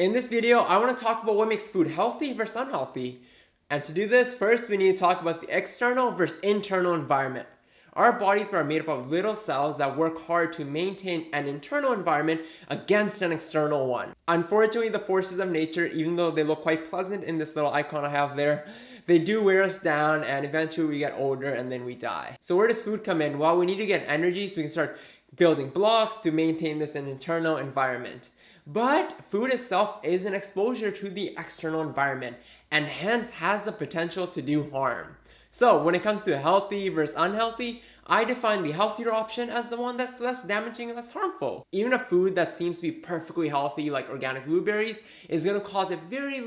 In this video, I want to talk about what makes food healthy versus unhealthy. And to do this, first we need to talk about the external versus internal environment. Our bodies are made up of little cells that work hard to maintain an internal environment against an external one. Unfortunately, the forces of nature, even though they look quite pleasant in this little icon I have there, they do wear us down and eventually we get older and then we die. So where does food come in? Well, we need to get energy so we can start building blocks to maintain this internal environment. But food itself is an exposure to the external environment and hence has the potential to do harm. So when it comes to healthy versus unhealthy, I define the healthier option as the one that's less damaging and less harmful. Even a food that seems to be perfectly healthy, like organic blueberries, is going to cause a very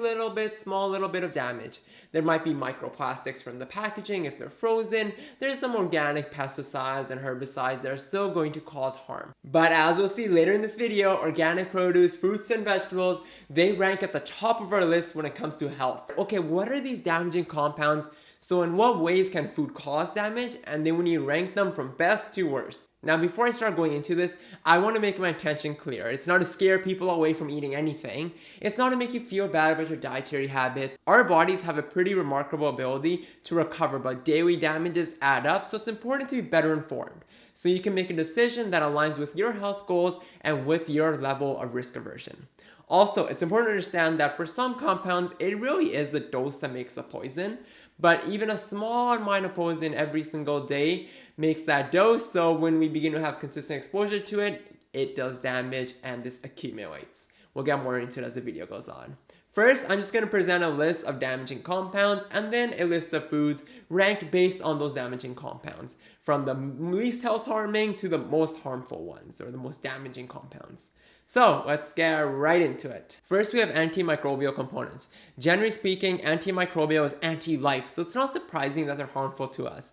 small little bit of damage. There might be microplastics from the packaging if they're frozen. There's some organic pesticides and herbicides that are still going to cause harm. But as we'll see later in this video, organic produce, fruits and vegetables, they rank at the top of our list when it comes to health. Okay, what are these damaging compounds? So in what ways can food cause damage? And then when you rank them from best to worst. Now before I start going into this, I want to make my intention clear. It's not to scare people away from eating anything. It's not to make you feel bad about your dietary habits. Our bodies have a pretty remarkable ability to recover, but daily damages add up, so it's important to be better informed. So you can make a decision that aligns with your health goals and with your level of risk aversion. Also, it's important to understand that for some compounds, it really is the dose that makes the poison. But even a small amount of poison every single day makes that dose. So when we begin to have consistent exposure to it, it does damage and this accumulates. We'll get more into it as the video goes on. First, I'm just going to present a list of damaging compounds and then a list of foods ranked based on those damaging compounds, from the least health harming to the most harmful ones or the most damaging compounds. So let's get right into it. First, we have antimicrobial components. Generally speaking, antimicrobial is anti-life, so it's not surprising that they're harmful to us.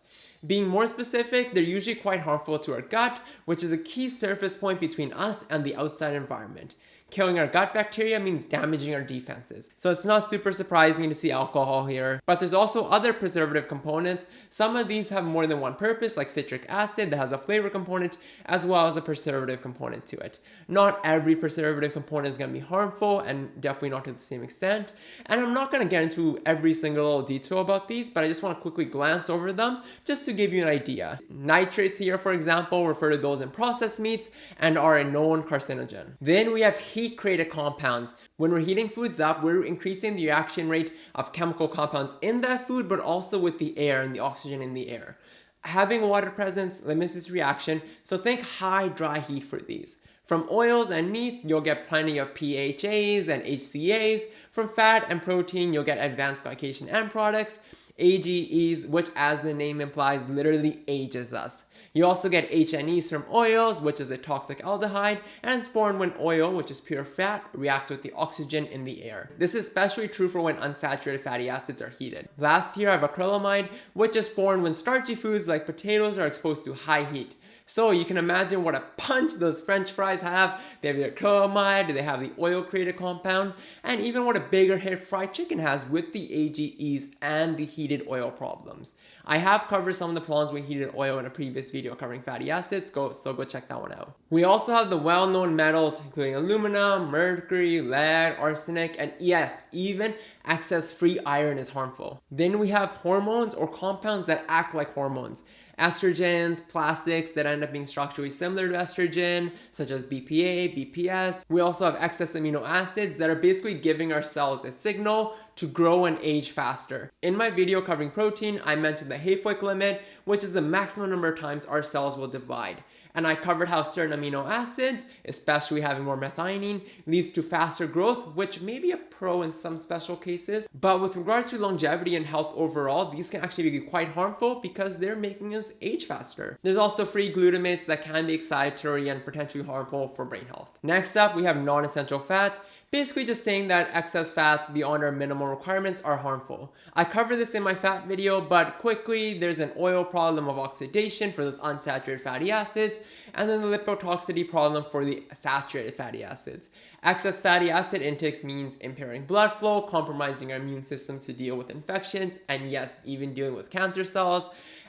Being more specific, they're usually quite harmful to our gut, which is a key surface point between us and the outside environment. Killing our gut bacteria means damaging our defenses. So it's not super surprising to see alcohol here. But there's also other preservative components. Some of these have more than one purpose, like citric acid that has a flavor component as well as a preservative component to it. Not every preservative component is going to be harmful and definitely not to the same extent. And I'm not going to get into every single little detail about these, but I just want to quickly glance over them just to give you an idea. Nitrates here, for example, refer to those in processed meats and are a known carcinogen. Then we have heat-created compounds. When we're heating foods up, we're increasing the reaction rate of chemical compounds in that food, but also with the air and the oxygen in the air. Having water presence limits this reaction, so think high dry heat for these. From oils and meats, you'll get plenty of PHAs and HCAs. From fat and protein, you'll get advanced glycation end products, AGEs, which as the name implies, literally ages us. You also get HNEs from oils, which is a toxic aldehyde, and it's formed when oil, which is pure fat, reacts with the oxygen in the air. This is especially true for when unsaturated fatty acids are heated. Last here I have acrylamide, which is formed when starchy foods like potatoes are exposed to high heat. So you can imagine what a punch those French fries have. They have the acrylamide, they have the oil-created compound, and even what a bigger hit fried chicken has with the AGEs and the heated oil problems. I have covered some of the problems with heated oil in a previous video covering fatty acids, so go check that one out. We also have the well-known metals including aluminum, mercury, lead, arsenic, and yes, even excess free iron is harmful. Then we have hormones or compounds that act like hormones. Estrogens, plastics that end up being structurally similar to estrogen, such as BPA, BPS. We also have excess amino acids that are basically giving our cells a signal to grow and age faster. In my video covering protein, I mentioned the Hayflick limit, which is the maximum number of times our cells will divide. And I covered how certain amino acids, especially having more methionine, leads to faster growth, which may be a pro in some special cases. But with regards to longevity and health overall, these can actually be quite harmful because they're making us age faster. There's also free glutamates that can be excitatory and potentially harmful for brain health. Next up, we have non-essential fats. Basically just saying that excess fats beyond our minimum requirements are harmful. I covered this in my fat video, but quickly, there's an oil problem of oxidation for those unsaturated fatty acids, and then the lipotoxicity problem for the saturated fatty acids. Excess fatty acid intake means impairing blood flow, compromising our immune system to deal with infections, and yes, even dealing with cancer cells.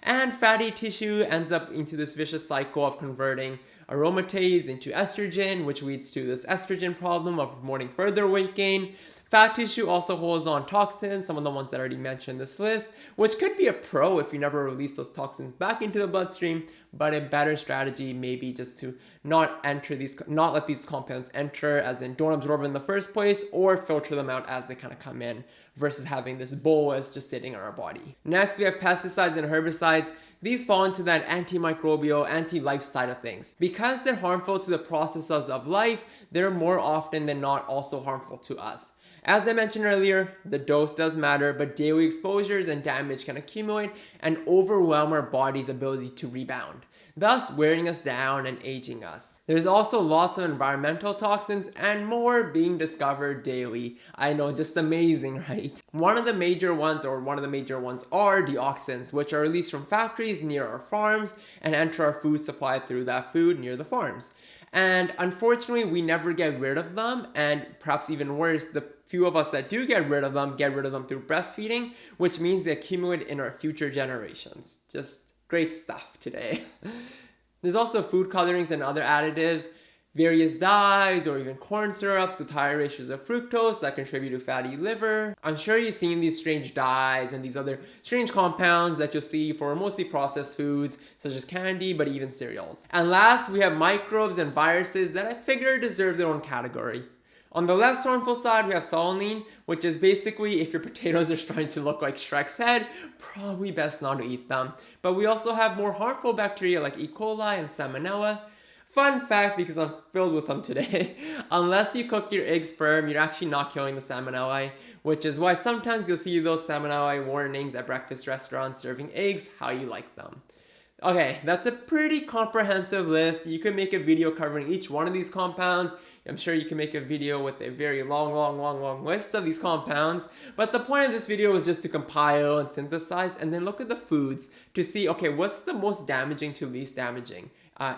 And fatty tissue ends up into this vicious cycle of converting aromatase into estrogen, which leads to this estrogen problem of promoting further weight gain. Fat tissue also holds on toxins, some of the ones that I already mentioned in this list, which could be a pro if you never release those toxins back into the bloodstream, but a better strategy may be just to not let these compounds enter, as in don't absorb in the first place, or filter them out as they kind of come in, versus having this bolus just sitting in our body. Next, we have pesticides and herbicides. These fall into that antimicrobial, anti-life side of things. Because they're harmful to the processes of life, they're more often than not also harmful to us. As I mentioned earlier, the dose does matter, but daily exposures and damage can accumulate and overwhelm our body's ability to rebound, thus wearing us down and aging us. There's also lots of environmental toxins and more being discovered daily. I know, just amazing, right? One of the major ones are dioxins, which are released from factories near our farms and enter our food supply through that food near the farms. And unfortunately, we never get rid of them, and perhaps even worse, the few of us that do get rid of them through breastfeeding, which means they accumulate in our future generations. Just great stuff today. There's also food colorings and other additives, various dyes, or even corn syrups with higher ratios of fructose that contribute to fatty liver. I'm sure you've seen these strange dyes and these other strange compounds that you'll see for mostly processed foods, such as candy, but even cereals. And last, we have microbes and viruses that I figure deserve their own category. On the less harmful side, we have solanine, which is basically if your potatoes are starting to look like Shrek's head, probably best not to eat them. But we also have more harmful bacteria like E. coli and Salmonella. Fun fact, because I'm filled with them today, unless you cook your eggs firm, you're actually not killing the Salmonella, which is why sometimes you'll see those Salmonella warnings at breakfast restaurants serving eggs how you like them. Okay, that's a pretty comprehensive list. You can make a video covering each one of these compounds. I'm sure you can make a video with a very long list of these compounds. But the point of this video was just to compile and synthesize and then look at the foods to see, okay, what's the most damaging to least damaging?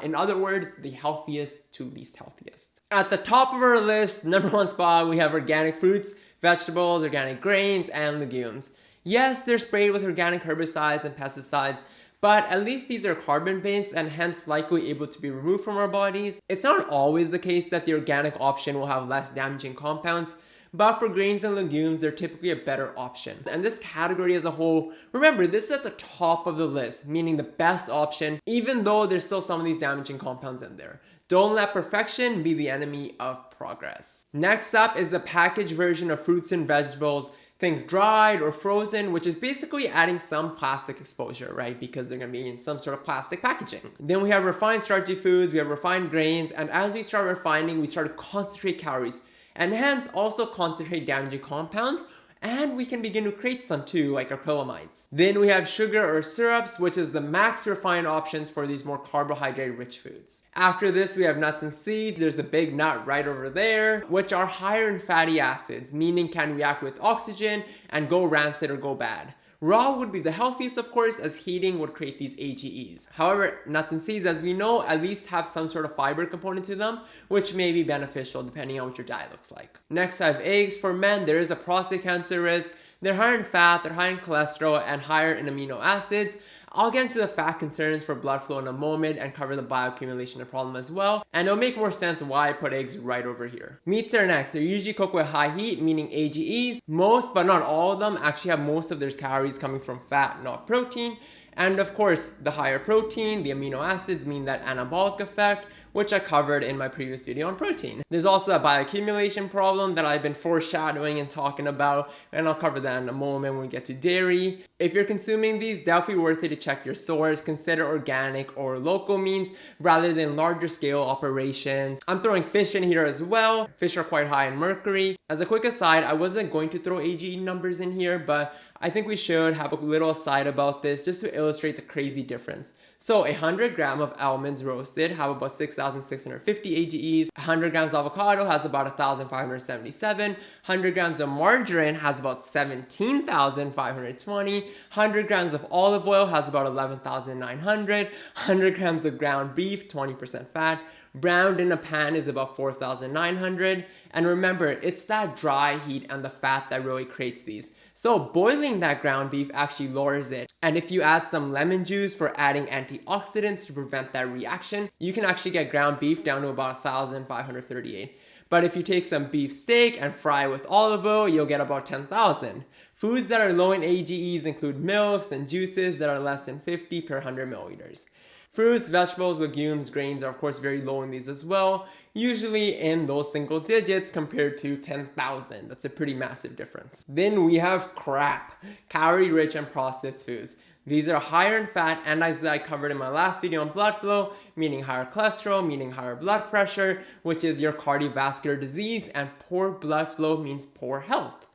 In other words, the healthiest to least healthiest. At the top of our list, number one spot, we have organic fruits, vegetables, organic grains, and legumes. Yes, they're sprayed with organic herbicides and pesticides, but at least these are carbon-based and hence likely able to be removed from our bodies. It's not always the case that the organic option will have less damaging compounds, but for grains and legumes, they're typically a better option. And this category as a whole, remember, this is at the top of the list, meaning the best option, even though there's still some of these damaging compounds in there. Don't let perfection be the enemy of progress. Next up is the packaged version of fruits and vegetables. Think dried or frozen, which is basically adding some plastic exposure, right? Because they're gonna be in some sort of plastic packaging. Then we have refined starchy foods, we have refined grains, and as we start refining, we start to concentrate calories, and hence also concentrate damaging compounds, and we can begin to create some too, like acrylamides. Then we have sugar or syrups, which is the max refined options for these more carbohydrate-rich foods. After this, we have nuts and seeds. There's a big nut right over there, which are higher in fatty acids, meaning can react with oxygen and go rancid or go bad. Raw would be the healthiest, of course, as heating would create these AGEs. However, nuts and seeds, as we know, at least have some sort of fiber component to them, which may be beneficial depending on what your diet looks like. Next, I have eggs. For men, there is a prostate cancer risk. They're higher in fat, they're higher in cholesterol, and higher in amino acids. I'll get into the fat concerns for blood flow in a moment and cover the bioaccumulation problem as well. And it'll make more sense why I put eggs right over here. Meats are next. They're usually cooked with high heat, meaning AGEs. Most, but not all of them, actually have most of their calories coming from fat, not protein. And of course, the higher protein, the amino acids mean that anabolic effect, which I covered in my previous video on protein. There's also a bioaccumulation problem that I've been foreshadowing and talking about, and I'll cover that in a moment when we get to dairy. If you're consuming these, definitely worth it to check your source. Consider organic or local means rather than larger scale operations. I'm throwing fish in here as well. Fish are quite high in mercury. As a quick aside, I wasn't going to throw AGE numbers in here, but I think we should have a little aside about this just to illustrate the crazy difference. So 100 grams of almonds roasted have about 6,650 AGEs. 100 grams of avocado has about 1,577. 100 grams of margarine has about 17,520. 100 grams of olive oil has about 11,900. 100 grams of ground beef, 20% fat. Browned in a pan is about 4,900. And remember, it's that dry heat and the fat that really creates these. So boiling that ground beef actually lowers it. And if you add some lemon juice for adding antioxidants to prevent that reaction, you can actually get ground beef down to about 1,538. But if you take some beef steak and fry with olive oil, you'll get about 10,000. Foods that are low in AGEs include milks and juices that are less than 50 per 100 milliliters. Fruits, vegetables, legumes, grains are of course very low in these as well, usually in those single digits compared to 10,000. That's a pretty massive difference. Then we have crap, calorie-rich and processed foods. These are higher in fat, and as I covered in my last video on blood flow, meaning higher cholesterol, meaning higher blood pressure, which is your cardiovascular disease, and poor blood flow means poor health.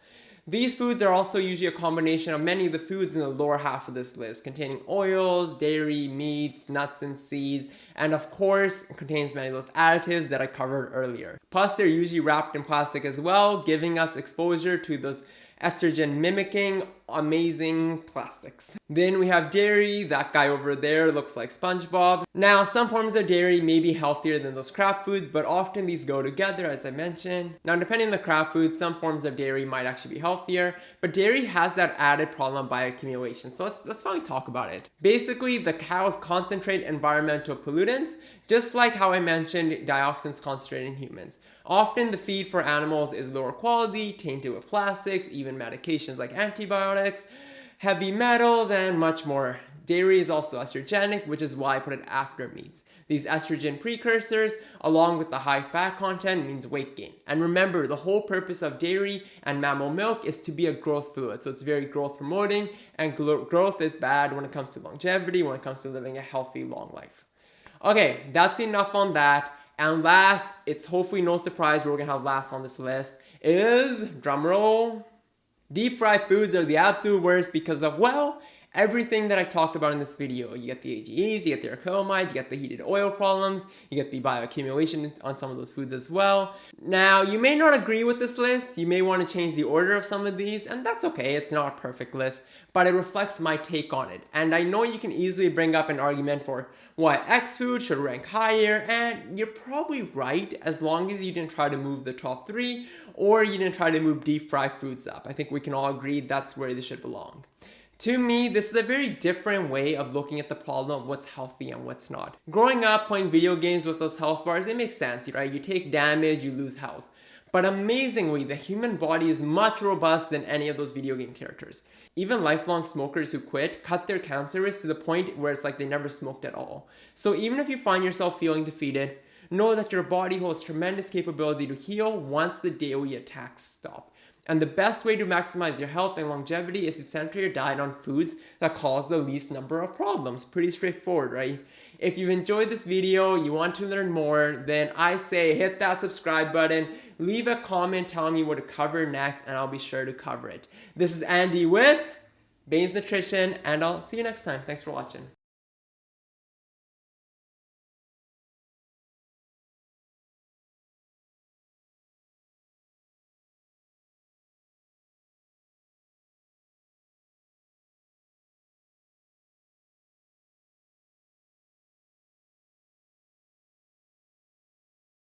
These foods are also usually a combination of many of the foods in the lower half of this list, containing oils, dairy, meats, nuts and seeds, and of course, it contains many of those additives that I covered earlier. Plus, they're usually wrapped in plastic as well, giving us exposure to those estrogen mimicking amazing plastics. Then we have dairy. That guy over there looks like SpongeBob. Now, some forms of dairy may be healthier than those crap foods, but often these go together, as I mentioned. Now, depending on the crap food, some forms of dairy might actually be healthier, but dairy has that added problem of bioaccumulation. So let's finally talk about it. Basically, the cows concentrate environmental pollutants, just like how I mentioned dioxins concentrate in humans. Often the feed for animals is lower quality, tainted with plastics, even medications like antibiotics, heavy metals, and much more. Dairy is also estrogenic, which is why I put it after meats. These estrogen precursors, along with the high fat content, means weight gain. And remember, the whole purpose of dairy and mammal milk is to be a growth fluid. So it's very growth promoting, and growth is bad when it comes to longevity, when it comes to living a healthy, long life. Okay, that's enough on that. And last, it's hopefully no surprise we're gonna have last on this list, is, drumroll, deep fried foods are the absolute worst because of, well, everything that I talked about in this video. You get the AGEs, you get the acrylamide, you get the heated oil problems, you get the bioaccumulation on some of those foods as well. Now, you may not agree with this list, you may want to change the order of some of these, and that's okay, it's not a perfect list, but it reflects my take on it. And I know you can easily bring up an argument for why X food should rank higher, and you're probably right as long as you didn't try to move the top 3 or you didn't try to move deep fried foods up. I think we can all agree that's where they should belong. To me, this is a very different way of looking at the problem of what's healthy and what's not. Growing up playing video games with those health bars, it makes sense, right? You take damage, you lose health. But amazingly, the human body is much robust than any of those video game characters. Even lifelong smokers who quit cut their cancer risk to the point where it's like they never smoked at all. So even if you find yourself feeling defeated, know that your body holds tremendous capability to heal once the daily attacks stop. And the best way to maximize your health and longevity is to center your diet on foods that cause the least number of problems. Pretty straightforward, right? If you've enjoyed this video, you want to learn more, then I say hit that subscribe button, leave a comment telling me what to cover next, and I'll be sure to cover it. This is Andy with Baines Nutrition, and I'll see you next time. Thanks for watching.